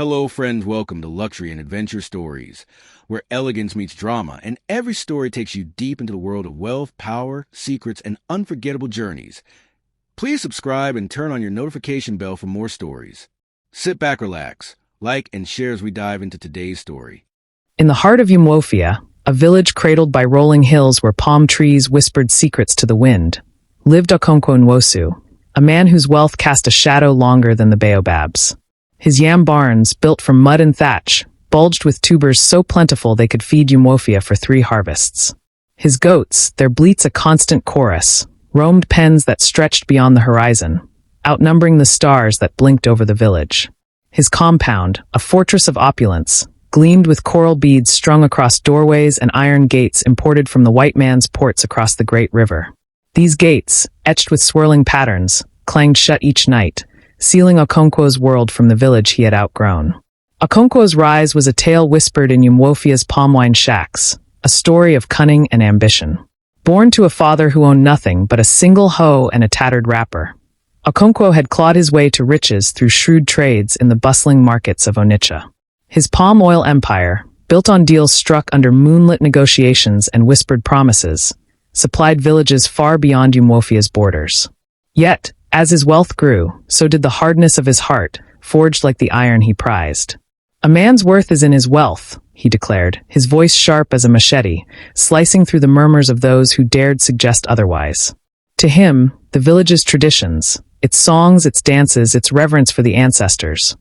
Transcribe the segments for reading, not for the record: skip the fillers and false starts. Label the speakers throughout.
Speaker 1: Hello, friends. Welcome to Luxury and Adventure Stories, where elegance meets drama, and every story takes you deep into the world of wealth, power, secrets, and unforgettable journeys. Please subscribe and turn on your notification bell for more stories. Sit back, relax, like, and share as we dive into today's story.
Speaker 2: In the heart of Umuofia, a village cradled by rolling hills where palm trees whispered secrets to the wind, lived Okonkwo Nwosu, a man whose wealth cast a shadow longer than the baobabs. His yam barns, built from mud and thatch, bulged with tubers so plentiful they could feed Umuofia for 3 harvests. His goats, their bleats a constant chorus, roamed pens that stretched beyond the horizon, outnumbering the stars that blinked over the village. His compound, a fortress of opulence, gleamed with coral beads strung across doorways and iron gates imported from the white man's ports across the great river. These gates, etched with swirling patterns, clanged shut each night, sealing Okonkwo's world from the village he had outgrown. Okonkwo's rise was a tale whispered in Umuofia's palm wine shacks, a story of cunning and ambition. Born to a father who owned nothing but a single hoe and a tattered wrapper, Okonkwo had clawed his way to riches through shrewd trades in the bustling markets of Onitsha. His palm oil empire, built on deals struck under moonlit negotiations and whispered promises, supplied villages far beyond Umuofia's borders. Yet, as his wealth grew, so did the hardness of his heart, forged like the iron he prized. A man's worth is in his wealth, he declared, his voice sharp as a machete, slicing through the murmurs of those who dared suggest otherwise. To him, the village's traditions, its songs, its dances, its reverence for the ancestors,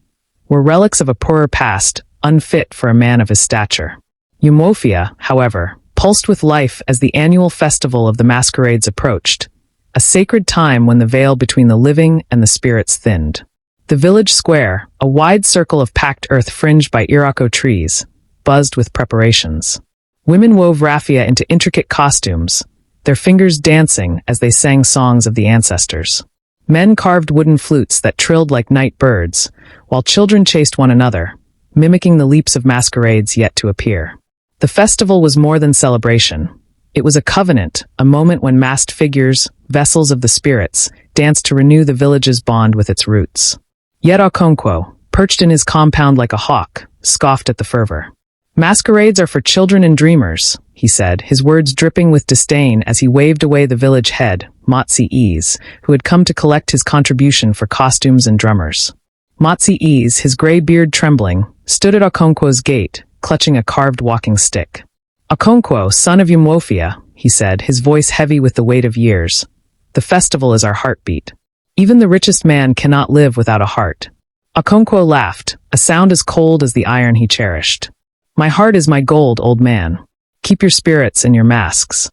Speaker 2: were relics of a poorer past, unfit for a man of his stature. Umuofia, however, pulsed with life as the annual festival of the Masquerades approached, a sacred time when the veil between the living and the spirits thinned. The village square, a wide circle of packed earth fringed by iroko trees, buzzed with preparations. Women wove raffia into intricate costumes, their fingers dancing as they sang songs of the ancestors. Men carved wooden flutes that trilled like night birds, while children chased one another, mimicking the leaps of masquerades yet to appear. The festival was more than celebration. It was a covenant, a moment when masked figures, vessels of the spirits, danced to renew the village's bond with its roots. Yet Okonkwo, perched in his compound like a hawk, scoffed at the fervor. "Masquerades are for children and dreamers," he said, his words dripping with disdain as he waved away the village head, Motsi Ease, who had come to collect his contribution for costumes and drummers. Motsi Ease, his gray beard trembling, stood at Okonkwo's gate, clutching a carved walking stick. "Okonkwo, son of Umuofia," he said, his voice heavy with the weight of years. "The festival is our heartbeat. Even the richest man cannot live without a heart." Okonkwo laughed, a sound as cold as the iron he cherished. "My heart is my gold, old man. Keep your spirits and your masks."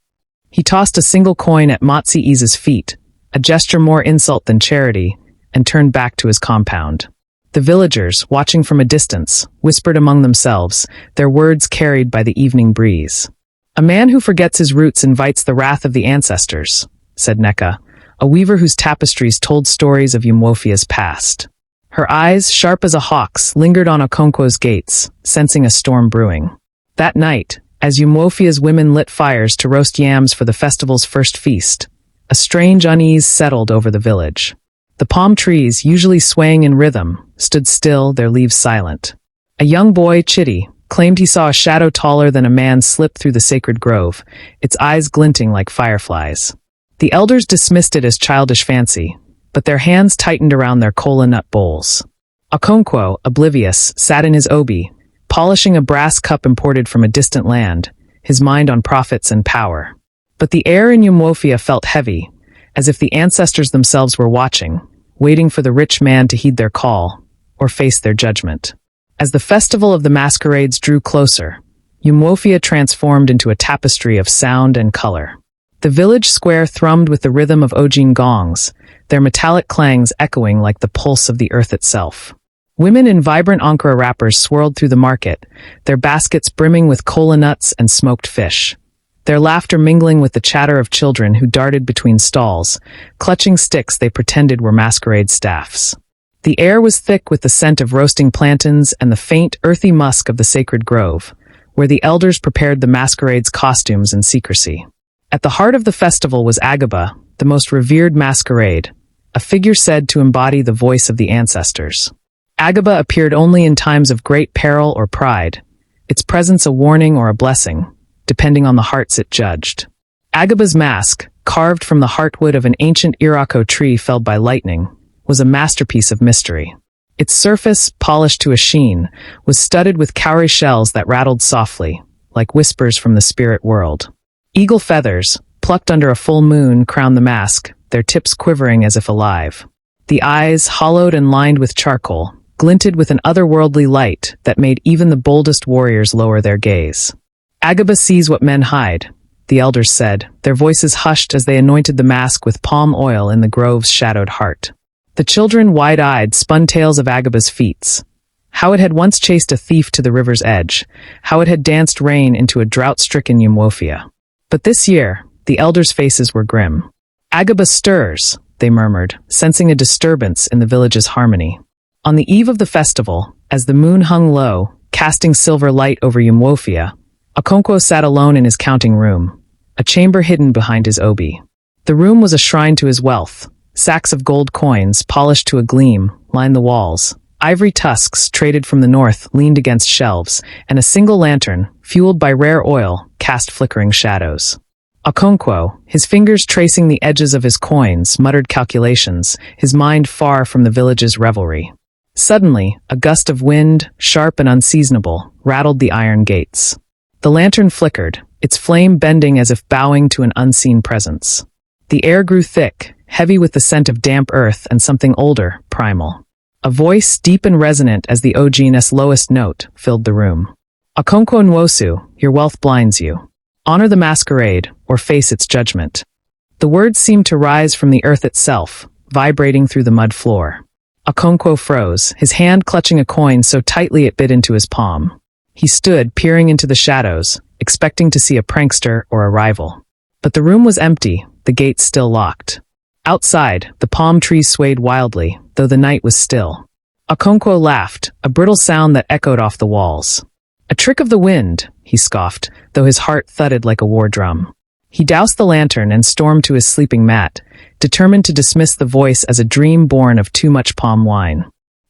Speaker 2: He tossed a single coin at Motsi Ease's feet, a gesture more insult than charity, and turned back to his compound. The villagers, watching from a distance, whispered among themselves, their words carried by the evening breeze. "A man who forgets his roots invites the wrath of the ancestors," said Neka, a weaver whose tapestries told stories of Umuofia's past. Her eyes, sharp as a hawk's, lingered on Okonkwo's gates, sensing a storm brewing. That night, as Umuofia's women lit fires to roast yams for the festival's first feast, a strange unease settled over the village. The palm trees, usually swaying in rhythm, stood still, their leaves silent. A young boy, Chitty, claimed he saw a shadow taller than a man slip through the sacred grove, its eyes glinting like fireflies. The elders dismissed it as childish fancy, but their hands tightened around their kola nut bowls. Okonkwo, oblivious, sat in his obi, polishing a brass cup imported from a distant land, his mind on profits and power. But the air in Umuofia felt heavy, as if the ancestors themselves were watching, waiting for the rich man to heed their call, or face their judgment. As the festival of the Masquerades drew closer, Umuofia transformed into a tapestry of sound and color. The village square thrummed with the rhythm of ojin gongs, their metallic clangs echoing like the pulse of the earth itself. Women in vibrant Ankara wrappers swirled through the market, their baskets brimming with kola nuts and smoked fish. Their laughter mingling with the chatter of children who darted between stalls, clutching sticks they pretended were masquerade staffs. The air was thick with the scent of roasting plantains and the faint, earthy musk of the sacred grove, where the elders prepared the masquerade's costumes in secrecy. At the heart of the festival was Agaba, the most revered masquerade, a figure said to embody the voice of the ancestors. Agaba appeared only in times of great peril or pride, its presence a warning or a blessing, depending on the hearts it judged. Agaba's mask, carved from the heartwood of an ancient Irako tree felled by lightning, was a masterpiece of mystery. Its surface, polished to a sheen, was studded with cowrie shells that rattled softly, like whispers from the spirit world. Eagle feathers, plucked under a full moon, crowned the mask, their tips quivering as if alive. The eyes, hollowed and lined with charcoal, glinted with an otherworldly light that made even the boldest warriors lower their gaze. Agaba sees what men hide, the elders said, their voices hushed as they anointed the mask with palm oil in the grove's shadowed heart. The children, wide-eyed, spun tales of Agaba's feats. How it had once chased a thief to the river's edge, how it had danced rain into a drought-stricken Umwofia. But this year, the elders' faces were grim. Agaba stirs, they murmured, sensing a disturbance in the village's harmony. On the eve of the festival, as the moon hung low, casting silver light over Umwofia, Okonkwo sat alone in his counting room, a chamber hidden behind his obi. The room was a shrine to his wealth. Sacks of gold coins, polished to a gleam, lined the walls. Ivory tusks, traded from the north, leaned against shelves, and a single lantern, fueled by rare oil, cast flickering shadows. Okonkwo, his fingers tracing the edges of his coins, muttered calculations, his mind far from the village's revelry. Suddenly, a gust of wind, sharp and unseasonable, rattled the iron gates. The lantern flickered, its flame bending as if bowing to an unseen presence. The air grew thick, heavy with the scent of damp earth and something older, primal. A voice, deep and resonant as the Ojina's lowest note, filled the room. Okonkwo Nwosu, your wealth blinds you. Honor the masquerade, or face its judgment. The words seemed to rise from the earth itself, vibrating through the mud floor. Okonkwo froze, his hand clutching a coin so tightly it bit into his palm. He stood, peering into the shadows, expecting to see a prankster or a rival. But the room was empty, the gates still locked. Outside, the palm trees swayed wildly, though the night was still. Okonkwo laughed, a brittle sound that echoed off the walls. A trick of the wind, he scoffed, though his heart thudded like a war drum. He doused the lantern and stormed to his sleeping mat, determined to dismiss the voice as a dream born of too much palm wine.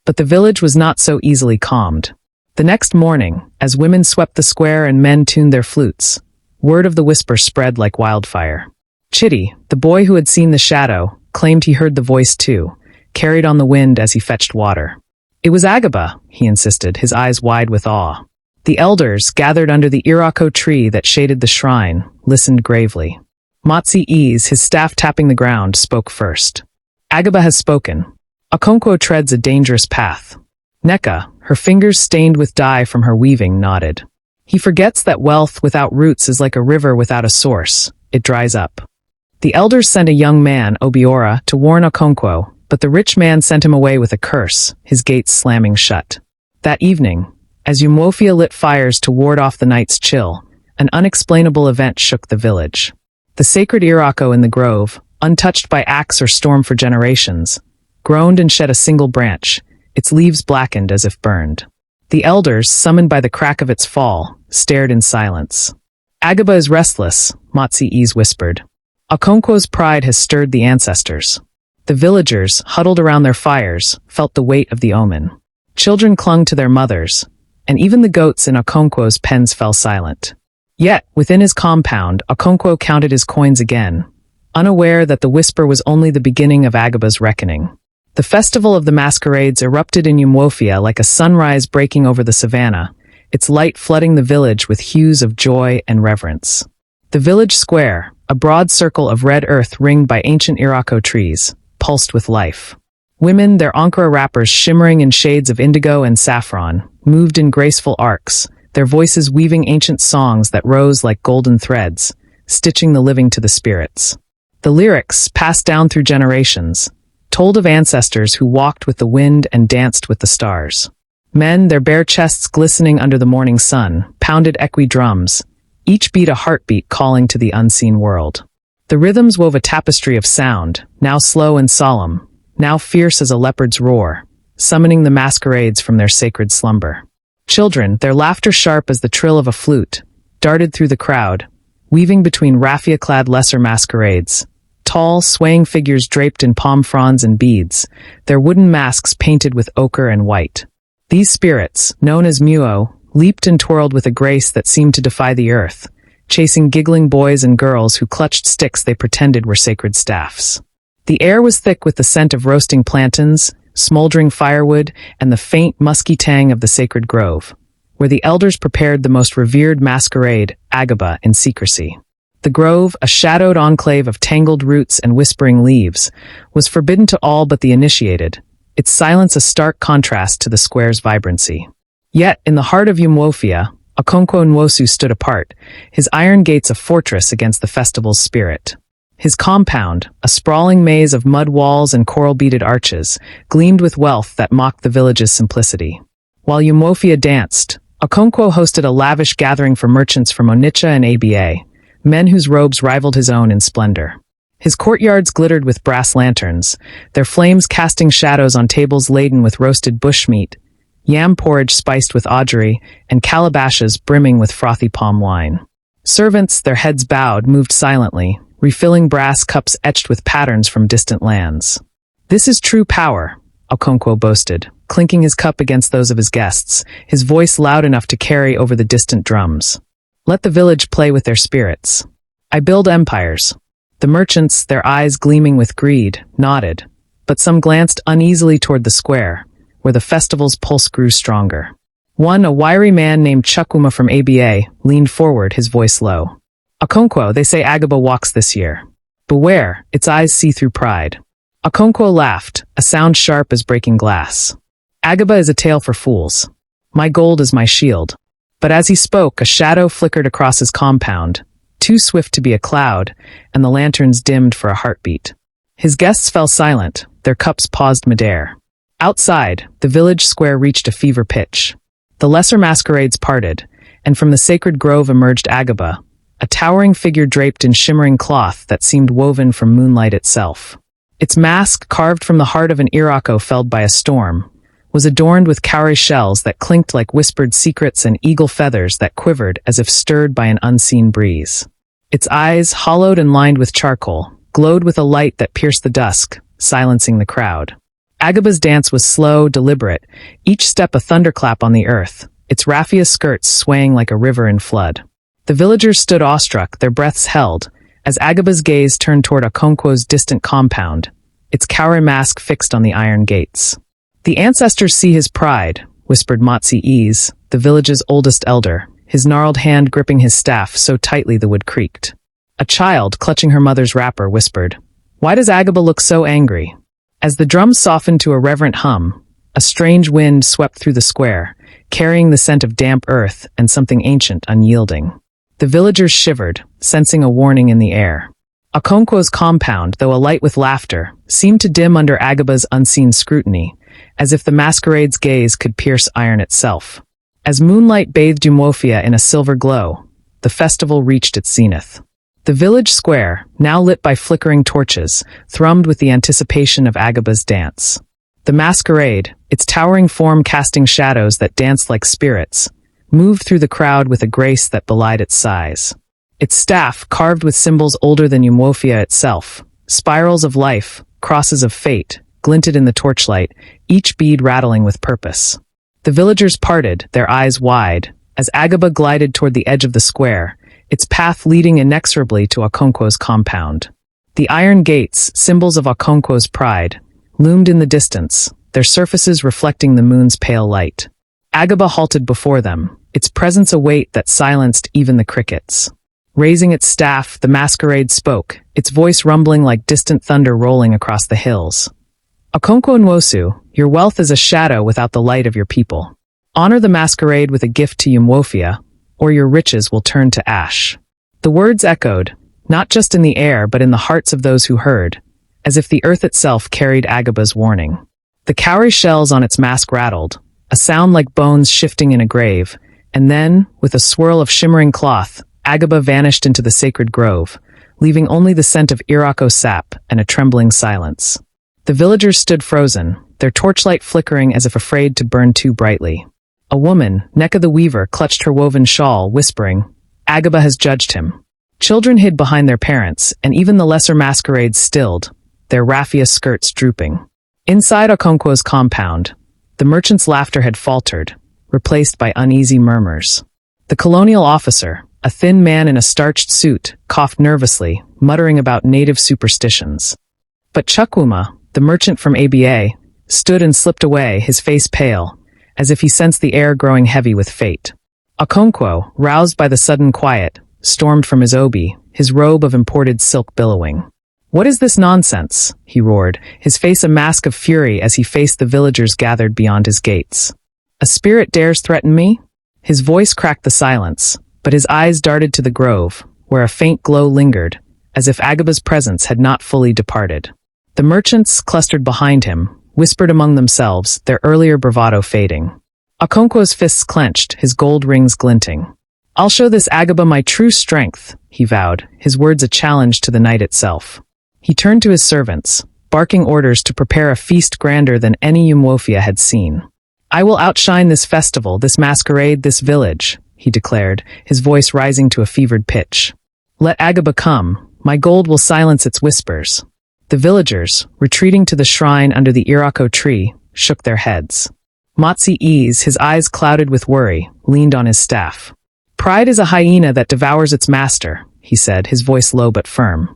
Speaker 2: But the village was not so easily calmed. The next morning, as women swept the square and men tuned their flutes, word of the whisper spread like wildfire. Chitty, the boy who had seen the shadow, claimed he heard the voice too, carried on the wind as he fetched water. It was Agaba, he insisted, his eyes wide with awe. The elders, gathered under the Irako tree that shaded the shrine, listened gravely. Matsi Ease, his staff tapping the ground, spoke first. Agaba has spoken. Okonkwo treads a dangerous path. Neka, her fingers stained with dye from her weaving, nodded. He forgets that wealth without roots is like a river without a source. It dries up. The elders sent a young man, Obiora, to warn Okonkwo, but the rich man sent him away with a curse, his gates slamming shut. That evening, as Umwofia lit fires to ward off the night's chill, an unexplainable event shook the village. The sacred Irako in the grove, untouched by axe or storm for generations, groaned and shed a single branch, its leaves blackened as if burned. The elders, summoned by the crack of its fall, stared in silence. Agaba is restless, Matsi Ease whispered. Okonkwo's pride has stirred the ancestors. The villagers, huddled around their fires, felt the weight of the omen. Children clung to their mothers, and even the goats in Okonkwo's pens fell silent. Yet, within his compound, Okonkwo counted his coins again, unaware that the whisper was only the beginning of Agaba's reckoning. The festival of the masquerades erupted in Umwofia like a sunrise breaking over the savannah, its light flooding the village with hues of joy and reverence. The village square, a broad circle of red earth ringed by ancient Irako trees, pulsed with life. Women, their Ankara wrappers shimmering in shades of indigo and saffron, moved in graceful arcs, their voices weaving ancient songs that rose like golden threads, stitching the living to the spirits. The lyrics, passed down through generations, told of ancestors who walked with the wind and danced with the stars. Men, their bare chests glistening under the morning sun, pounded equi drums, each beat a heartbeat calling to the unseen world. The rhythms wove a tapestry of sound, now slow and solemn, now fierce as a leopard's roar, summoning the masquerades from their sacred slumber. Children, their laughter sharp as the trill of a flute, darted through the crowd, weaving between raffia-clad lesser masquerades, tall, swaying figures draped in palm fronds and beads, their wooden masks painted with ochre and white. These spirits, known as Muo, leaped and twirled with a grace that seemed to defy the earth, chasing giggling boys and girls who clutched sticks they pretended were sacred staffs. The air was thick with the scent of roasting plantains, smoldering firewood, and the faint, musky tang of the sacred grove, where the elders prepared the most revered masquerade, Agaba, in secrecy. The grove, a shadowed enclave of tangled roots and whispering leaves, was forbidden to all but the initiated, its silence a stark contrast to the square's vibrancy. Yet, in the heart of Umuofia, Okonkwo Nwosu stood apart, his iron gates a fortress against the festival's spirit. His compound, a sprawling maze of mud walls and coral-beaded arches, gleamed with wealth that mocked the village's simplicity. While Umuofia danced, Okonkwo hosted a lavish gathering for merchants from Onitsha and Aba, men whose robes rivaled his own in splendor. His courtyards glittered with brass lanterns, their flames casting shadows on tables laden with roasted bushmeat, yam porridge spiced with augury, and calabashes brimming with frothy palm wine. Servants, their heads bowed, moved silently, refilling brass cups etched with patterns from distant lands. "This is true power," Okonkwo boasted, clinking his cup against those of his guests, his voice loud enough to carry over the distant drums. "Let the village play with their spirits. I build empires." The merchants, their eyes gleaming with greed, nodded, but some glanced uneasily toward the square, where the festival's pulse grew stronger. One, a wiry man named Chukwuma from Aba, leaned forward, his voice low. "Okonkwo, they say Agaba walks this year. Beware, its eyes see through pride." Okonkwo laughed, a sound sharp as breaking glass. "Agaba is a tale for fools. My gold is my shield." But as he spoke, a shadow flickered across his compound, too swift to be a cloud, and the lanterns dimmed for a heartbeat. His guests fell silent, their cups paused midair. Outside, the village square reached a fever pitch. The lesser masquerades parted, and from the sacred grove emerged Agaba, a towering figure draped in shimmering cloth that seemed woven from moonlight itself. Its mask, carved from the heart of an Irako felled by a storm, was adorned with cowrie shells that clinked like whispered secrets and eagle feathers that quivered as if stirred by an unseen breeze. Its eyes, hollowed and lined with charcoal, glowed with a light that pierced the dusk, silencing the crowd. Agaba's dance was slow, deliberate, each step a thunderclap on the earth, its raffia skirts swaying like a river in flood. The villagers stood awestruck, their breaths held, as Agaba's gaze turned toward Okonkwo's distant compound, its cowrie mask fixed on the iron gates. "The ancestors see his pride," whispered Motsi Ease, the village's oldest elder, his gnarled hand gripping his staff so tightly the wood creaked. A child, clutching her mother's wrapper, whispered, "Why does Agaba look so angry?" As the drums softened to a reverent hum, a strange wind swept through the square, carrying the scent of damp earth and something ancient unyielding. The villagers shivered, sensing a warning in the air. Okonkwo's compound, though alight with laughter, seemed to dim under Agaba's unseen scrutiny, as if the masquerade's gaze could pierce iron itself. As moonlight bathed Umuofia in a silver glow, the festival reached its zenith. The village square, now lit by flickering torches, thrummed with the anticipation of Agaba's dance. The masquerade, its towering form casting shadows that danced like spirits, moved through the crowd with a grace that belied its size. Its staff, carved with symbols older than Umuofia itself, spirals of life, crosses of fate, glinted in the torchlight, each bead rattling with purpose. The villagers parted, their eyes wide, as Agaba glided toward the edge of the square, its path leading inexorably to Okonkwo's compound. The iron gates, symbols of Okonkwo's pride, loomed in the distance, their surfaces reflecting the moon's pale light. Agaba halted before them, its presence a weight that silenced even the crickets. Raising its staff, the masquerade spoke, its voice rumbling like distant thunder rolling across the hills. "Okonkwo Nwosu, your wealth is a shadow without the light of your people. Honor the masquerade with a gift to Umuofia, or your riches will turn to ash." The words echoed, not just in the air but in the hearts of those who heard, as if the earth itself carried Agaba's warning. The cowrie shells on its mask rattled, a sound like bones shifting in a grave, and then, with a swirl of shimmering cloth, Agaba vanished into the sacred grove, leaving only the scent of Irako sap and a trembling silence. The villagers stood frozen, their torchlight flickering as if afraid to burn too brightly. A woman, Neka the Weaver, clutched her woven shawl, whispering, "Agaba has judged him." Children hid behind their parents, and even the lesser masquerades stilled, their raffia skirts drooping. Inside Okonkwo's compound, the merchant's laughter had faltered, replaced by uneasy murmurs. The colonial officer, a thin man in a starched suit, coughed nervously, muttering about native superstitions. But Chukwuma, the merchant from ABA, stood and slipped away, his face pale, as if he sensed the air growing heavy with fate. Okonkwo, roused by the sudden quiet, stormed from his obi, his robe of imported silk billowing. "What is this nonsense?" he roared, his face a mask of fury as he faced the villagers gathered beyond his gates. "A spirit dares threaten me?" His voice cracked the silence, but his eyes darted to the grove, where a faint glow lingered, as if Agaba's presence had not fully departed. The merchants, clustered behind him, whispered among themselves, their earlier bravado fading. Okonkwo's fists clenched, his gold rings glinting. "I'll show this Agaba my true strength," he vowed, his words a challenge to the night itself. He turned to his servants, barking orders to prepare a feast grander than any Umwofia had seen. "I will outshine this festival, this masquerade, this village," he declared, his voice rising to a fevered pitch. "Let Agaba come, my gold will silence its whispers." The villagers, retreating to the shrine under the Irako tree, shook their heads. Matsi Ease, his eyes clouded with worry, leaned on his staff. "Pride is a hyena that devours its master," he said, his voice low but firm.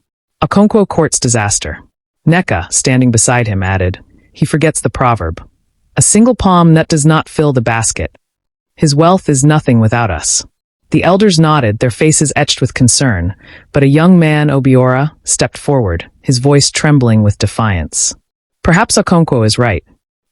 Speaker 2: Okonkwo courts disaster. Neka, standing beside him, added, "He forgets the proverb. A single palm that does not fill the basket. His wealth is nothing without us." The elders nodded, their faces etched with concern, but a young man, Obiora, stepped forward, his voice trembling with defiance. "Perhaps Okonkwo is right.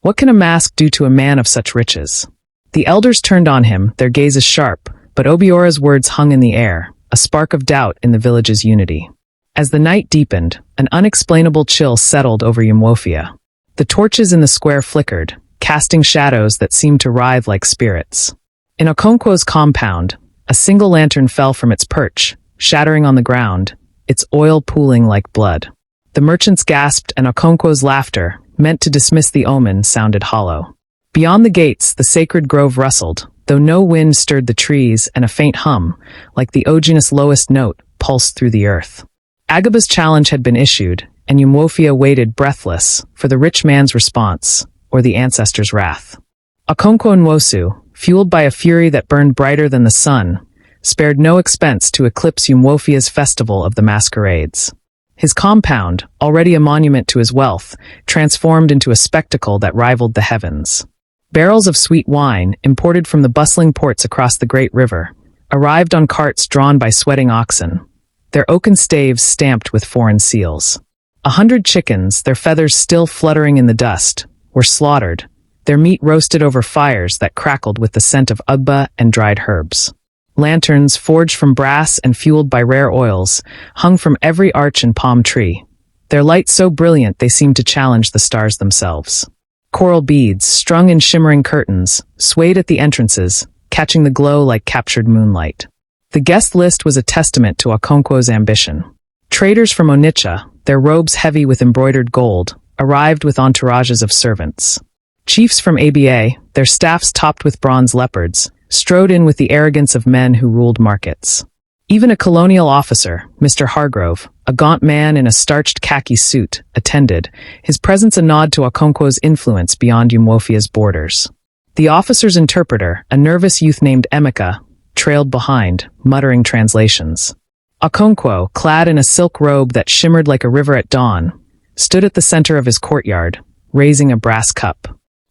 Speaker 2: What can a mask do to a man of such riches?" The elders turned on him, their gazes sharp, but Obiora's words hung in the air, a spark of doubt in the village's unity. As the night deepened, an unexplainable chill settled over Umwofia. The torches in the square flickered, casting shadows that seemed to writhe like spirits. In Okonkwo's compound, a single lantern fell from its perch, shattering on the ground, its oil pooling like blood. The merchants gasped, and Okonkwo's laughter, meant to dismiss the omen, sounded hollow. Beyond the gates, the sacred grove rustled, though no wind stirred the trees, and a faint hum, like the Oginus' lowest note, pulsed through the earth. Agaba's challenge had been issued, and Umwofia waited breathless for the rich man's response, or the ancestors' wrath. Okonkwo Nwosu, fueled by a fury that burned brighter than the sun, spared no expense to eclipse Umwofia's festival of the masquerades. His compound, already a monument to his wealth, transformed into a spectacle that rivaled the heavens. Barrels of sweet wine, imported from the bustling ports across the great river, arrived on carts drawn by sweating oxen, their oaken staves stamped with foreign seals. 100 chickens, their feathers still fluttering in the dust, were slaughtered, their meat roasted over fires that crackled with the scent of ugba and dried herbs. Lanterns, forged from brass and fueled by rare oils, hung from every arch and palm tree, their light so brilliant they seemed to challenge the stars themselves. Coral beads, strung in shimmering curtains, swayed at the entrances, catching the glow like captured moonlight. The guest list was a testament to Okonkwo's ambition. Traders from Onitsha, their robes heavy with embroidered gold, arrived with entourages of servants. Chiefs from ABA, their staffs topped with bronze leopards, strode in with the arrogance of men who ruled markets. Even a colonial officer, Mr. Hargrove, a gaunt man in a starched khaki suit, attended, his presence a nod to Okonkwo's influence beyond Umwofia's borders. The officer's interpreter, a nervous youth named Emeka, trailed behind, muttering translations. Okonkwo, clad in a silk robe that shimmered like a river at dawn, stood at the center of his courtyard, raising a brass cup.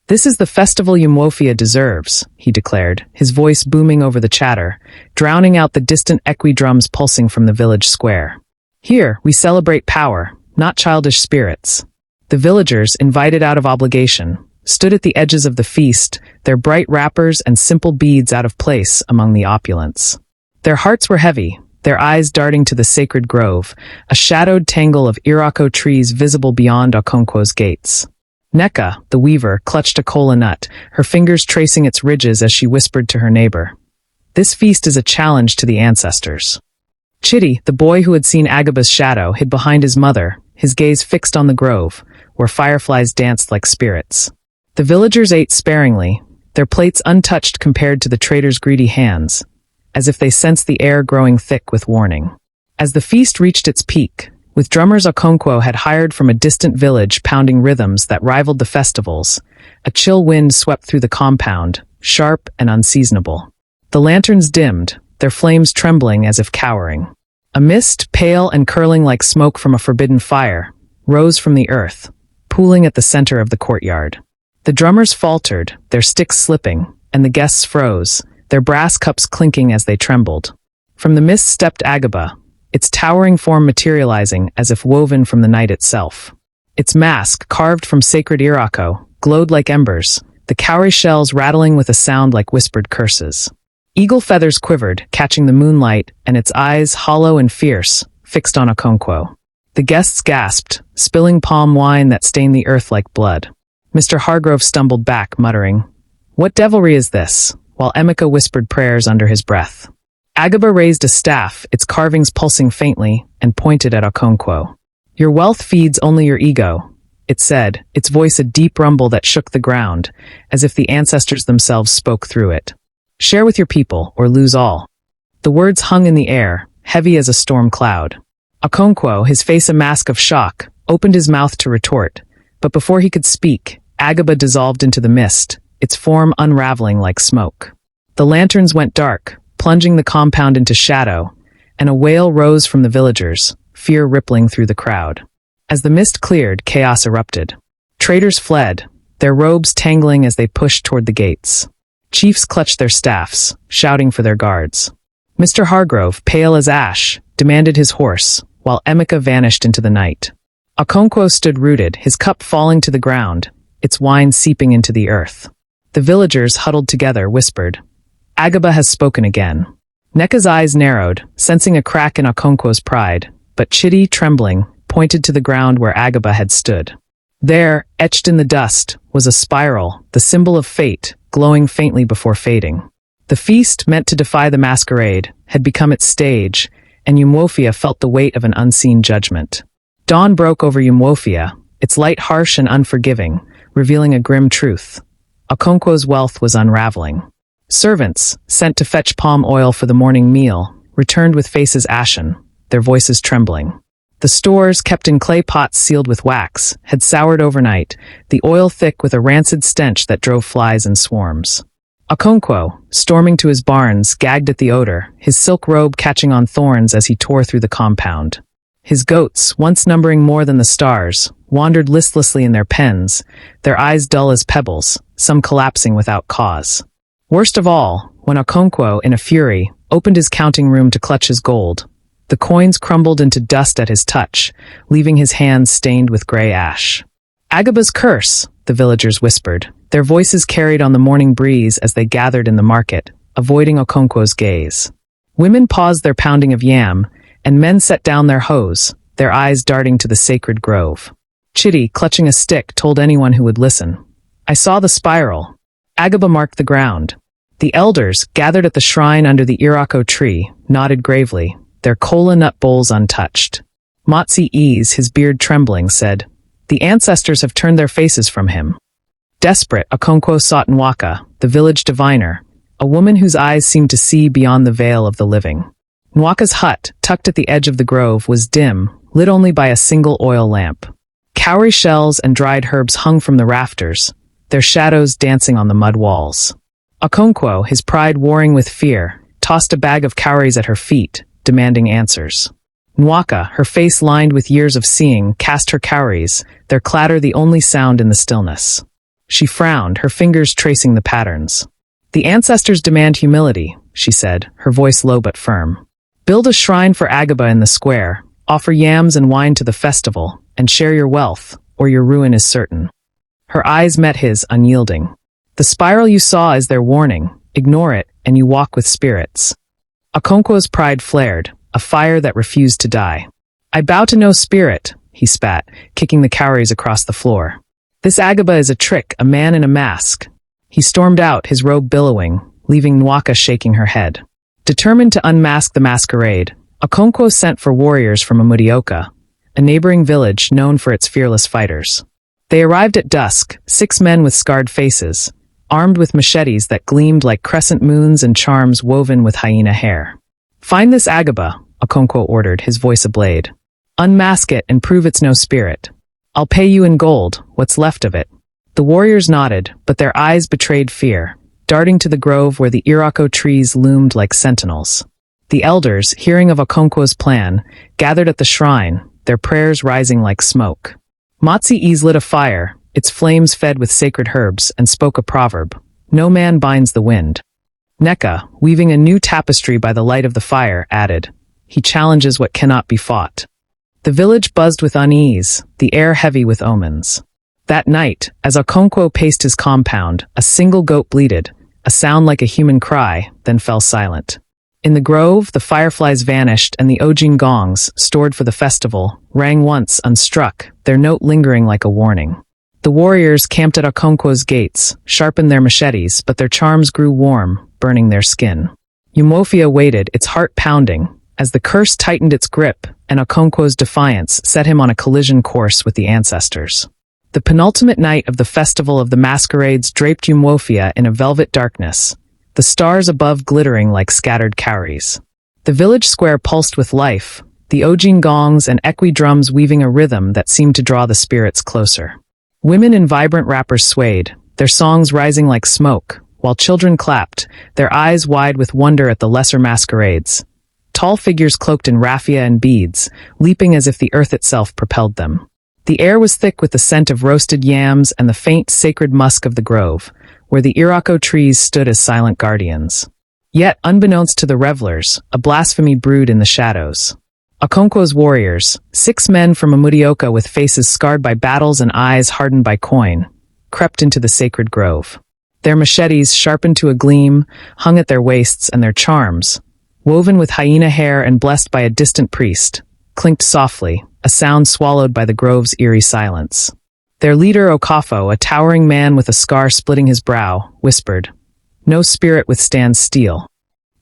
Speaker 2: "This is the festival Umwofia deserves," he declared, his voice booming over the chatter, drowning out the distant equi-drums pulsing from the village square. "Here, we celebrate power, not childish spirits." The villagers, invited out of obligation, stood at the edges of the feast, their bright wrappers and simple beads out of place among the opulence. Their hearts were heavy, their eyes darting to the sacred grove, a shadowed tangle of Irako trees visible beyond Okonkwo's gates. Neka, the weaver, clutched a kola nut, her fingers tracing its ridges as she whispered to her neighbor. "This feast is a challenge to the ancestors." Chitty, the boy who had seen Agaba's shadow, hid behind his mother, his gaze fixed on the grove, where fireflies danced like spirits. The villagers ate sparingly, their plates untouched compared to the trader's greedy hands, as if they sensed the air growing thick with warning. As the feast reached its peak, with drummers Okonkwo had hired from a distant village pounding rhythms that rivaled the festivals, a chill wind swept through the compound, sharp and unseasonable. The lanterns dimmed, their flames trembling as if cowering. A mist, pale and curling like smoke from a forbidden fire, rose from the earth, pooling at the center of the courtyard. The drummers faltered, their sticks slipping, and the guests froze, their brass cups clinking as they trembled. From the mist stepped Agaba, its towering form materializing as if woven from the night itself. Its mask, carved from sacred Irako, glowed like embers, the cowrie shells rattling with a sound like whispered curses. Eagle feathers quivered, catching the moonlight, and its eyes, hollow and fierce, fixed on Okonkwo. The guests gasped, spilling palm wine that stained the earth like blood. Mr. Hargrove stumbled back, muttering, "What devilry is this?" while Emeka whispered prayers under his breath. Agaba raised a staff, its carvings pulsing faintly, and pointed at Okonkwo. "Your wealth feeds only your ego," it said, its voice a deep rumble that shook the ground, as if the ancestors themselves spoke through it. "Share with your people, or lose all." The words hung in the air, heavy as a storm cloud. Okonkwo, his face a mask of shock, opened his mouth to retort, but before he could speak, Agaba dissolved into the mist, its form unraveling like smoke. The lanterns went dark, plunging the compound into shadow, and a wail rose from the villagers, fear rippling through the crowd. As the mist cleared, chaos erupted. Traders fled, their robes tangling as they pushed toward the gates. Chiefs clutched their staffs, shouting for their guards. Mr. Hargrove, pale as ash, demanded his horse, while Emeka vanished into the night. Okonkwo stood rooted, his cup falling to the ground, its wine seeping into the earth. The villagers, huddled together, whispered, "Agaba has spoken again." Neka's eyes narrowed, sensing a crack in Okonkwo's pride, but Chidi, trembling, pointed to the ground where Agaba had stood. There, etched in the dust, was a spiral, the symbol of fate, glowing faintly before fading. The feast, meant to defy the masquerade, had become its stage, and Umwofia felt the weight of an unseen judgment. Dawn broke over Umwofia, its light harsh and unforgiving, revealing a grim truth. Okonkwo's wealth was unraveling. Servants, sent to fetch palm oil for the morning meal, returned with faces ashen, their voices trembling. The stores, kept in clay pots sealed with wax, had soured overnight, the oil thick with a rancid stench that drove flies in swarms. Okonkwo, storming to his barns, gagged at the odor, his silk robe catching on thorns as he tore through the compound. His goats, once numbering more than the stars, wandered listlessly in their pens, their eyes dull as pebbles, some collapsing without cause. Worst of all, when Okonkwo, in a fury, opened his counting room to clutch his gold, the coins crumbled into dust at his touch, leaving his hands stained with gray ash. "Agaba's curse," the villagers whispered, their voices carried on the morning breeze as they gathered in the market, avoiding Okonkwo's gaze. Women paused their pounding of yam, and men set down their hoes, their eyes darting to the sacred grove. Chidi, clutching a stick, told anyone who would listen, "I saw the spiral." Agaba marked the ground. The elders, gathered at the shrine under the Irako tree, nodded gravely, their kola nut bowls untouched. Motsi Ease, his beard trembling, said, "The ancestors have turned their faces from him." Desperate, Okonkwo sought Nwaka, the village diviner, a woman whose eyes seemed to see beyond the veil of the living. Nwaka's hut, tucked at the edge of the grove, was dim, lit only by a single oil lamp. Cowrie shells and dried herbs hung from the rafters, their shadows dancing on the mud walls. Okonkwo, his pride warring with fear, tossed a bag of cowries at her feet, demanding answers. Nwaka, her face lined with years of seeing, cast her cowries, their clatter the only sound in the stillness. She frowned, her fingers tracing the patterns. "The ancestors demand humility," she said, her voice low but firm. "Build a shrine for Agaba in the square, offer yams and wine to the festival, and share your wealth, or your ruin is certain." Her eyes met his, unyielding. "The spiral you saw is their warning. Ignore it, and you walk with spirits." Okonkwo's pride flared, a fire that refused to die. "I bow to no spirit," he spat, kicking the cowries across the floor. "This Agaba is a trick, a man in a mask." He stormed out, his robe billowing, leaving Nwaka shaking her head. Determined to unmask the masquerade, Okonkwo sent for warriors from Amudioka, a neighboring village known for its fearless fighters. They arrived at dusk, 6 men with scarred faces, armed with machetes that gleamed like crescent moons and charms woven with hyena hair. "Find this Agaba," Okonkwo ordered, his voice a blade. Unmask it and prove it's no spirit. I'll pay you in gold, what's left of it. The warriors nodded, but their eyes betrayed fear, darting to the grove where the Irako trees loomed like sentinels. The elders, hearing of Okonkwo's plan, gathered at the shrine, their prayers rising like smoke. Matsi lit a fire, its flames fed with sacred herbs, and spoke a proverb. No man binds the wind. Neka, weaving a new tapestry by the light of the fire, added, he challenges what cannot be fought. The village buzzed with unease, the air heavy with omens. That night, as Okonkwo paced his compound, a single goat bleated, a sound like a human cry, then fell silent. In the grove, the fireflies vanished and the ojin gongs, stored for the festival, rang once unstruck, their note lingering like a warning. The warriors camped at Okonkwo's gates, sharpened their machetes, but their charms grew warm, burning their skin. Umofia waited, its heart pounding, as the curse tightened its grip, and Okonkwo's defiance set him on a collision course with the ancestors. The penultimate night of the festival of the Masquerades draped Umofia in a velvet darkness, the stars above glittering like scattered cowries. The village square pulsed with life, the ojin gongs and equi drums weaving a rhythm that seemed to draw the spirits closer. Women in vibrant wrappers swayed, their songs rising like smoke, while children clapped, their eyes wide with wonder at the lesser masquerades. Tall figures cloaked in raffia and beads, leaping as if the earth itself propelled them. The air was thick with the scent of roasted yams and the faint, sacred musk of the grove, where the Irako trees stood as silent guardians. Yet, unbeknownst to the revelers, a blasphemy brewed in the shadows. Okonkwo's warriors, 6 men from Amudioka with faces scarred by battles and eyes hardened by coin, crept into the sacred grove. Their machetes, sharpened to a gleam, hung at their waists, and their charms, woven with hyena hair and blessed by a distant priest, clinked softly, a sound swallowed by the grove's eerie silence. Their leader, Okafo, a towering man with a scar splitting his brow, whispered, "No spirit withstands steel."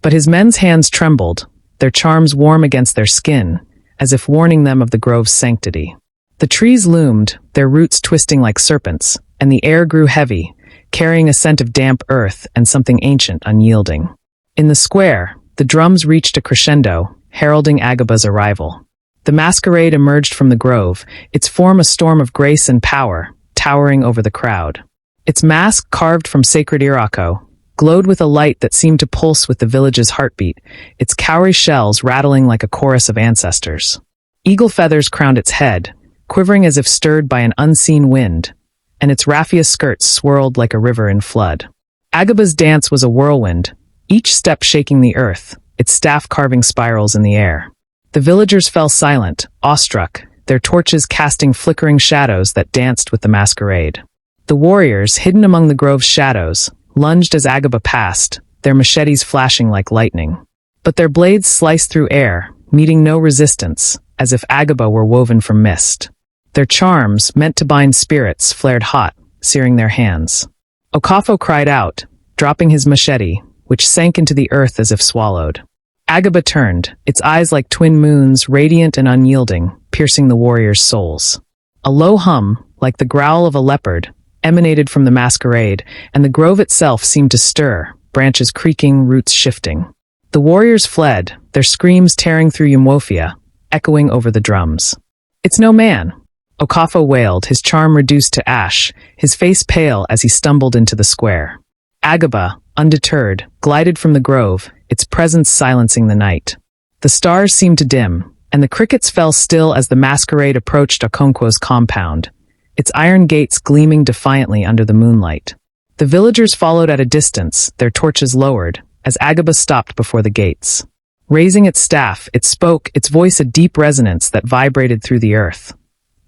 Speaker 2: But his men's hands trembled, their charms warm against their skin, as if warning them of the grove's sanctity. The trees loomed, their roots twisting like serpents, and the air grew heavy, carrying a scent of damp earth and something ancient unyielding. In the square, the drums reached a crescendo, heralding Agaba's arrival. The masquerade emerged from the grove, its form a storm of grace and power, towering over the crowd. Its mask, carved from sacred Irako, glowed with a light that seemed to pulse with the village's heartbeat, its cowrie shells rattling like a chorus of ancestors. Eagle feathers crowned its head, quivering as if stirred by an unseen wind, and its raffia skirts swirled like a river in flood. Agaba's dance was a whirlwind, each step shaking the earth, its staff carving spirals in the air. The villagers fell silent, awestruck, their torches casting flickering shadows that danced with the masquerade. The warriors, hidden among the grove's shadows, lunged as Agaba passed, their machetes flashing like lightning. But their blades sliced through air, meeting no resistance, as if Agaba were woven from mist. Their charms, meant to bind spirits, flared hot, searing their hands. Okafo cried out, dropping his machete, which sank into the earth as if swallowed. Agaba turned, its eyes like twin moons, radiant and unyielding, piercing the warriors' souls. A low hum, like the growl of a leopard, emanated from the masquerade, and the grove itself seemed to stir, branches creaking, roots shifting. The warriors fled, their screams tearing through Umofia, echoing over the drums. "It's no man," Okafo wailed, his charm reduced to ash, his face pale as he stumbled into the square. Agaba, undeterred, glided from the grove, its presence silencing the night. The stars seemed to dim, and the crickets fell still as the masquerade approached Okonkwo's compound, its iron gates gleaming defiantly under the moonlight. The villagers followed at a distance, their torches lowered, as Agaba stopped before the gates. Raising its staff, it spoke, its voice a deep resonance that vibrated through the earth.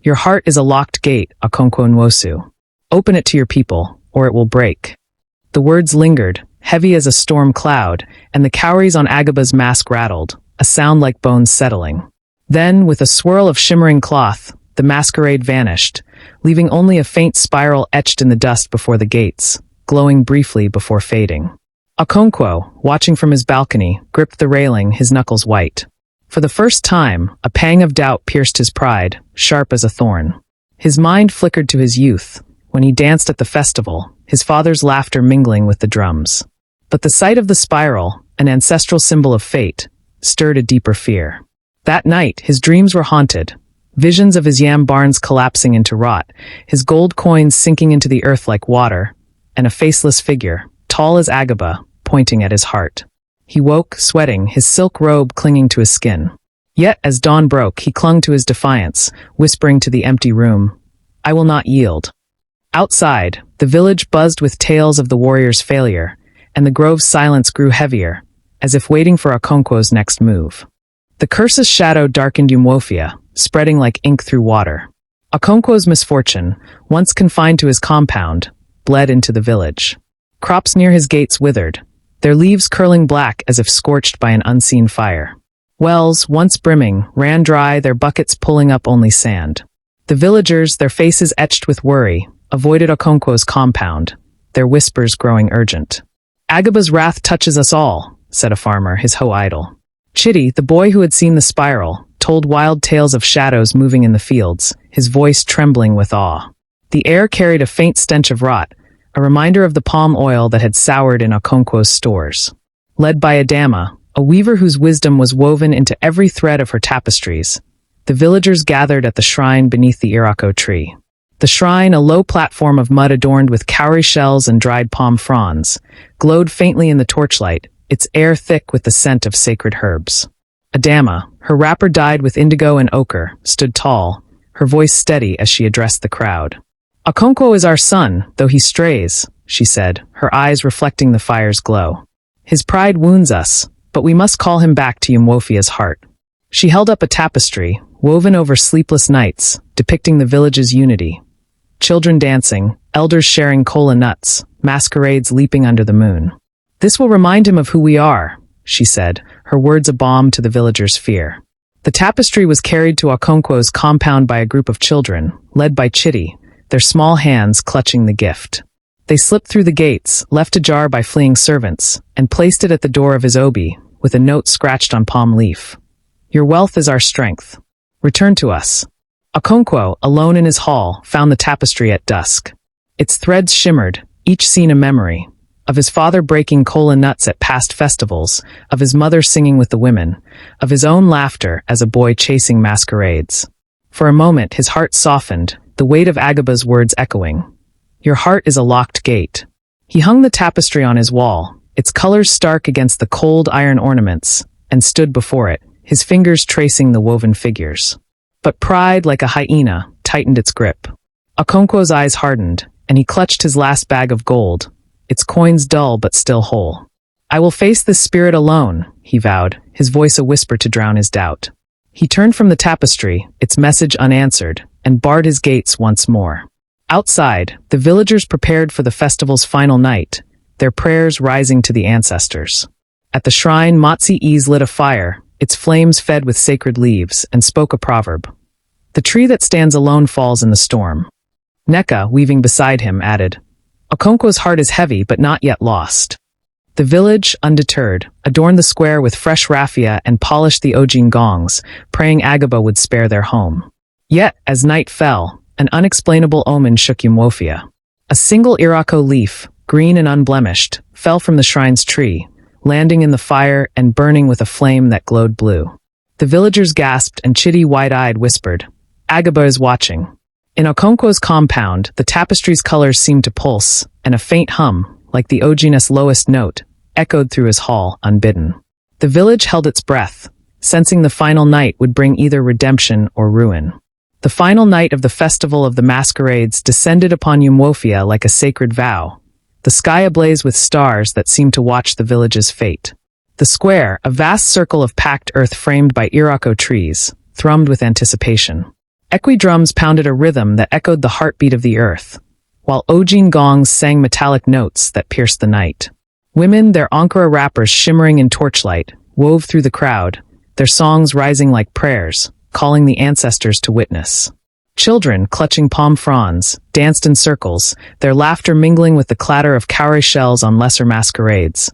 Speaker 2: "Your heart is a locked gate, Okonkwo Nwosu. Open it to your people, or it will break." The words lingered, heavy as a storm cloud, and the cowries on Agaba's mask rattled, a sound like bones settling. Then, with a swirl of shimmering cloth, the masquerade vanished, leaving only a faint spiral etched in the dust before the gates, glowing briefly before fading. Okonkwo, watching from his balcony, gripped the railing, his knuckles white. For the first time, a pang of doubt pierced his pride, sharp as a thorn. His mind flickered to his youth, when he danced at the festival, his father's laughter mingling with the drums. But the sight of the spiral, an ancestral symbol of fate, stirred a deeper fear. That night, his dreams were haunted. Visions of his yam barns collapsing into rot, his gold coins sinking into the earth like water, and a faceless figure, tall as Agaba, pointing at his heart. He woke, sweating, his silk robe clinging to his skin. Yet, as dawn broke, he clung to his defiance, whispering to the empty room, "I will not yield." Outside, the village buzzed with tales of the warrior's failure, and the grove's silence grew heavier, as if waiting for Okonkwo's next move. The curse's shadow darkened Umwofia, spreading like ink through water. Okonkwo's misfortune, once confined to his compound, bled into the village. Crops near his gates withered, their leaves curling black as if scorched by an unseen fire. Wells, once brimming, ran dry, their buckets pulling up only sand. The villagers, their faces etched with worry, avoided Okonkwo's compound, their whispers growing urgent. "Agaba's wrath touches us all," said a farmer, his hoe idle. Chitty, the boy who had seen the spiral, told wild tales of shadows moving in the fields, his voice trembling with awe. The air carried a faint stench of rot, a reminder of the palm oil that had soured in Okonkwo's stores. Led by Adama, a weaver whose wisdom was woven into every thread of her tapestries, the villagers gathered at the shrine beneath the Irako tree. The shrine, a low platform of mud adorned with cowrie shells and dried palm fronds, glowed faintly in the torchlight, its air thick with the scent of sacred herbs. Adama, her wrapper dyed with indigo and ochre, stood tall, her voice steady as she addressed the crowd. "Okonkwo is our son, though he strays," she said, her eyes reflecting the fire's glow. "His pride wounds us, but we must call him back to Umwofia's heart." She held up a tapestry, woven over sleepless nights, depicting the village's unity. Children dancing, elders sharing kola nuts, masquerades leaping under the moon. "This will remind him of who we are," she said, her words a balm to the villagers' fear. The tapestry was carried to Okonkwo's compound by a group of children, led by Chitty, their small hands clutching the gift. They slipped through the gates, left ajar by fleeing servants, and placed it at the door of his obi, with a note scratched on palm leaf. "Your wealth is our strength. Return to us." Okonkwo, alone in his hall, found the tapestry at dusk. Its threads shimmered, each scene a memory. Of his father breaking kola nuts at past festivals, of his mother singing with the women, of his own laughter as a boy chasing masquerades. For a moment his heart softened, the weight of Agaba's words echoing. "Your heart is a locked gate." He hung the tapestry on his wall, its colors stark against the cold iron ornaments, and stood before it, his fingers tracing the woven figures. But pride, like a hyena, tightened its grip. Okonkwo's eyes hardened, and he clutched his last bag of gold, its coins dull but still whole. "I will face this spirit alone," he vowed, his voice a whisper to drown his doubt. He turned from the tapestry, its message unanswered, and barred his gates once more. Outside, the villagers prepared for the festival's final night, their prayers rising to the ancestors. At the shrine, Matsi Ease lit a fire, its flames fed with sacred leaves, and spoke a proverb. "The tree that stands alone falls in the storm." Neka, weaving beside him, added, "Okonkwo's heart is heavy but not yet lost." The village, undeterred, adorned the square with fresh raffia and polished the ojin gongs, praying Agaba would spare their home. Yet, as night fell, an unexplainable omen shook Umwofia. A single Irako leaf, green and unblemished, fell from the shrine's tree, landing in the fire and burning with a flame that glowed blue. The villagers gasped and Chitty, wide-eyed, whispered, "Agaba is watching." In Okonkwo's compound, the tapestry's colors seemed to pulse, and a faint hum, like the Ojina's lowest note, echoed through his hall, unbidden. The village held its breath, sensing the final night would bring either redemption or ruin. The final night of the festival of the masquerades descended upon Umwofia like a sacred vow, the sky ablaze with stars that seemed to watch the village's fate. The square, a vast circle of packed earth framed by Irako trees, thrummed with anticipation. Equi-drums pounded a rhythm that echoed the heartbeat of the earth, while ojin gongs sang metallic notes that pierced the night. Women, their ankara wrappers shimmering in torchlight, wove through the crowd, their songs rising like prayers, calling the ancestors to witness. Children, clutching palm fronds, danced in circles, their laughter mingling with the clatter of cowrie shells on lesser masquerades.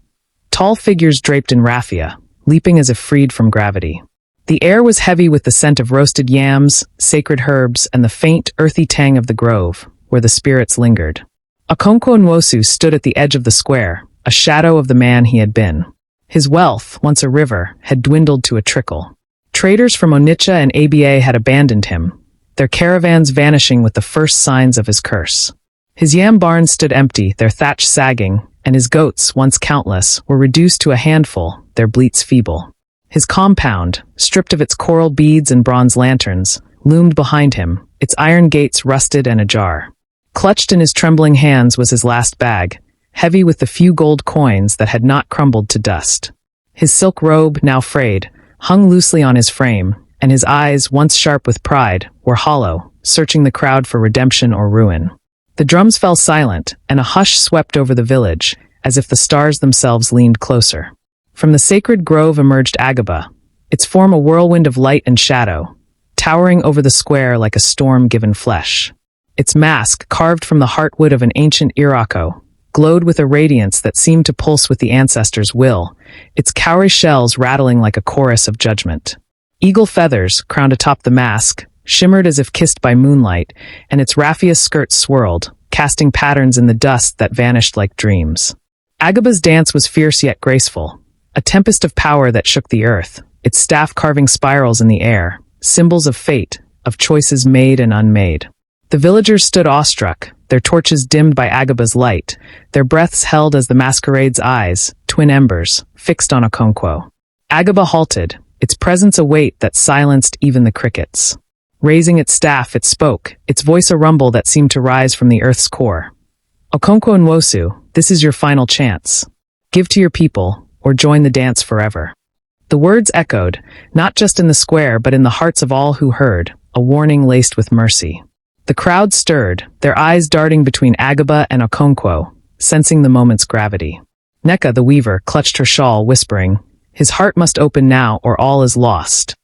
Speaker 2: Tall figures draped in raffia, leaping as if freed from gravity. The air was heavy with the scent of roasted yams, sacred herbs, and the faint, earthy tang of the grove, where the spirits lingered. Okonkwo Nwosu stood at the edge of the square, a shadow of the man he had been. His wealth, once a river, had dwindled to a trickle. Traders from Onitsha and Aba had abandoned him, their caravans vanishing with the first signs of his curse. His yam barns stood empty, their thatch sagging, and his goats, once countless, were reduced to a handful, their bleats feeble. His compound, stripped of its coral beads and bronze lanterns, loomed behind him, its iron gates rusted and ajar. Clutched in his trembling hands was his last bag, heavy with the few gold coins that had not crumbled to dust. His silk robe, now frayed, hung loosely on his frame, and his eyes, once sharp with pride, were hollow, searching the crowd for redemption or ruin. The drums fell silent, and a hush swept over the village, as if the stars themselves leaned closer. From the sacred grove emerged Agaba, its form a whirlwind of light and shadow, towering over the square like a storm-given flesh. Its mask, carved from the heartwood of an ancient Irako, glowed with a radiance that seemed to pulse with the ancestors' will, its cowrie shells rattling like a chorus of judgment. Eagle feathers, crowned atop the mask, shimmered as if kissed by moonlight, and its raffia skirts swirled, casting patterns in the dust that vanished like dreams. Agaba's dance was fierce yet graceful, a tempest of power that shook the earth, its staff carving spirals in the air, symbols of fate, of choices made and unmade. The villagers stood awestruck, their torches dimmed by Agaba's light, their breaths held as the masquerade's eyes, twin embers, fixed on Okonkwo. Agaba halted, its presence a weight that silenced even the crickets. Raising its staff, it spoke, its voice a rumble that seemed to rise from the earth's core. Okonkwo Nwosu, this is your final chance. Give to your people, or join the dance forever. The words echoed, not just in the square but in the hearts of all who heard, a warning laced with mercy. The crowd stirred, their eyes darting between Agaba and Okonkwo, sensing the moment's gravity. Neka the weaver clutched her shawl, whispering, his heart must open now or all is lost.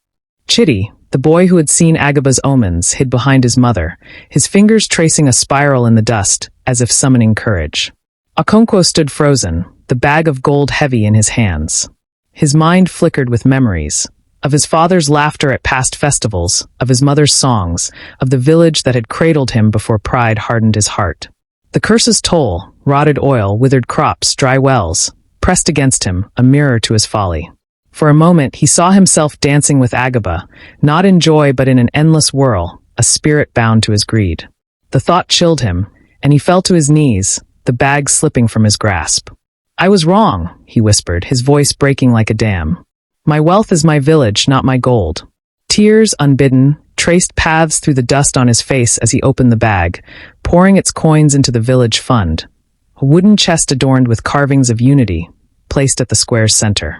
Speaker 2: Chitty, the boy who had seen Agaba's omens, hid behind his mother, his fingers tracing a spiral in the dust, as if summoning courage. Okonkwo stood frozen, the bag of gold heavy in his hands. His mind flickered with memories, of his father's laughter at past festivals, of his mother's songs, of the village that had cradled him before pride hardened his heart. The curse's toll, rotted oil, withered crops, dry wells, pressed against him, a mirror to his folly. For a moment he saw himself dancing with Agaba, not in joy but in an endless whirl, a spirit bound to his greed. The thought chilled him, and he fell to his knees, the bag slipping from his grasp. I was wrong, he whispered, his voice breaking like a dam. My wealth is my village, not my gold. Tears, unbidden, traced paths through the dust on his face as he opened the bag, pouring its coins into the village fund. A wooden chest adorned with carvings of unity, placed at the square's center.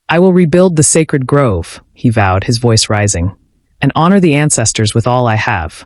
Speaker 2: I will rebuild the sacred grove, he vowed, his voice rising, and honor the ancestors with all I have.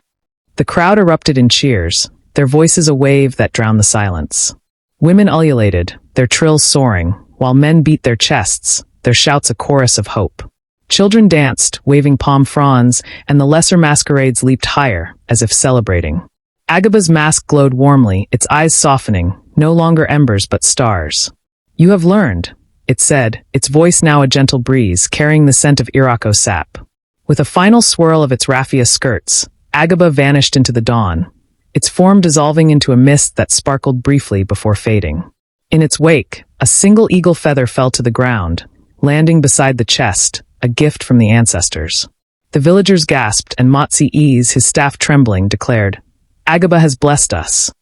Speaker 2: The crowd erupted in cheers, their voices a wave that drowned the silence. Women ululated, their trills soaring, while men beat their chests, their shouts a chorus of hope. Children danced, waving palm fronds, and the lesser masquerades leaped higher, as if celebrating. Agaba's mask glowed warmly, its eyes softening, no longer embers but stars. You have learned, it said, its voice now a gentle breeze, carrying the scent of Irako sap. With a final swirl of its raffia skirts, Agaba vanished into the dawn, its form dissolving into a mist that sparkled briefly before fading. In its wake, a single eagle feather fell to the ground, landing beside the chest, a gift from the ancestors. The villagers gasped, and Motsi Ease, his staff trembling, declared, Agaba has blessed us.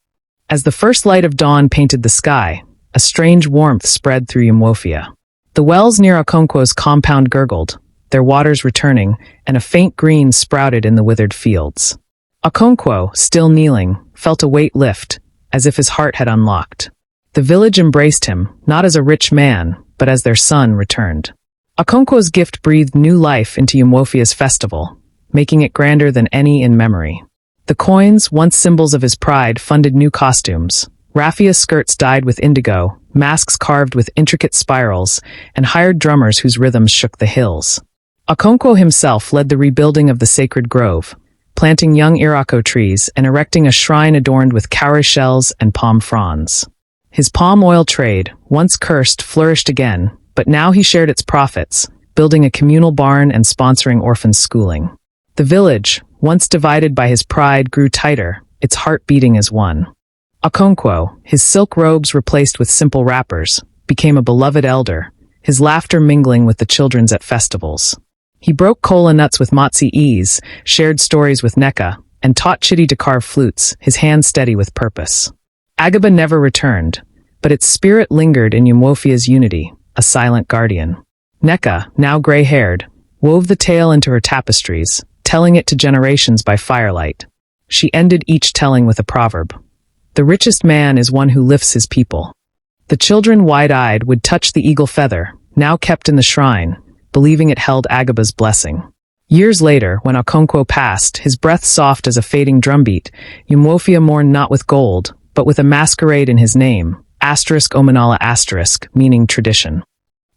Speaker 2: As the first light of dawn painted the sky, a strange warmth spread through Umwofia. The wells near Okonkwo's compound gurgled, their waters returning, and a faint green sprouted in the withered fields. Okonkwo, still kneeling, felt a weight lift, as if his heart had unlocked. The village embraced him, not as a rich man, but as their son returned. Okonkwo's gift breathed new life into Umwofia's festival, making it grander than any in memory. The coins, once symbols of his pride, funded new costumes. Raffia skirts dyed with indigo, masks carved with intricate spirals, and hired drummers whose rhythms shook the hills. Okonkwo himself led the rebuilding of the sacred grove, planting young Irako trees and erecting a shrine adorned with cowrie shells and palm fronds. His palm oil trade, once cursed, flourished again, but now he shared its profits, building a communal barn and sponsoring orphans' schooling. The village, once divided by his pride, grew tighter, its heart beating as one. Okonkwo, his silk robes replaced with simple wrappers, became a beloved elder, his laughter mingling with the children's at festivals. He broke cola nuts with Motsi ease, shared stories with Neka, and taught Chitty to carve flutes, his hands steady with purpose. Agaba never returned, but its spirit lingered in Umuofia's unity, a silent guardian. Neka, now gray-haired, wove the tale into her tapestries, telling it to generations by firelight. She ended each telling with a proverb. The richest man is one who lifts his people. The children, wide-eyed, would touch the eagle feather, now kept in the shrine, believing it held Agaba's blessing. Years later, when Okonkwo passed, his breath soft as a fading drumbeat, Umuofia mourned not with gold, but with a masquerade in his name, *Omanala*, meaning tradition.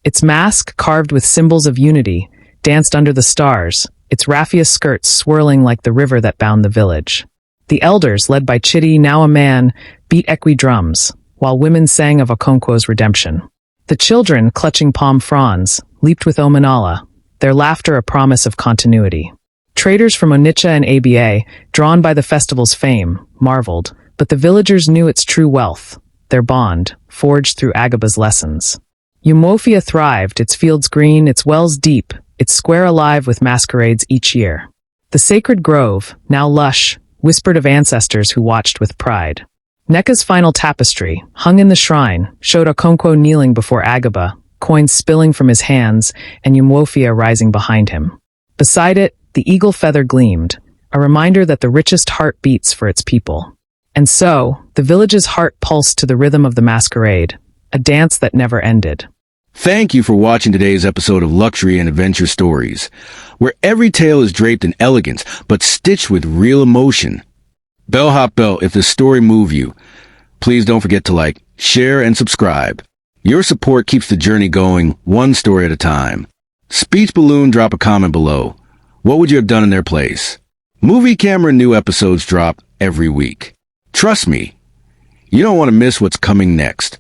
Speaker 2: Its mask, carved with symbols of unity, danced under the stars, its raffia skirts swirling like the river that bound the village. The elders, led by Chitty, now a man, beat equi drums, while women sang of Okonkwo's redemption. The children, clutching palm fronds, leaped with Omanala, their laughter a promise of continuity. Traders from Onitsha and Aba, drawn by the festival's fame, marveled, but the villagers knew its true wealth, their bond, forged through Agaba's lessons. Umuofia thrived, its fields green, its wells deep, its square alive with masquerades each year. The sacred grove, now lush, whispered of ancestors who watched with pride. Neka's final tapestry, hung in the shrine, showed Okonkwo kneeling before Agaba, coins spilling from his hands, and Umuofia rising behind him. Beside it, the eagle feather gleamed, a reminder that the richest heart beats for its people. And so, the village's heart pulsed to the rhythm of the masquerade, a dance that never ended.
Speaker 1: Thank you for watching today's episode of Luxury and Adventure Stories, where every tale is draped in elegance, but stitched with real emotion. Bellhop Bell, if this story moved you, please don't forget to like, share, and subscribe. Your support keeps the journey going, one story at a time. Speech Balloon, drop a comment below. What would you have done in their place? Movie Camera new episodes drop every week. Trust me, you don't want to miss what's coming next.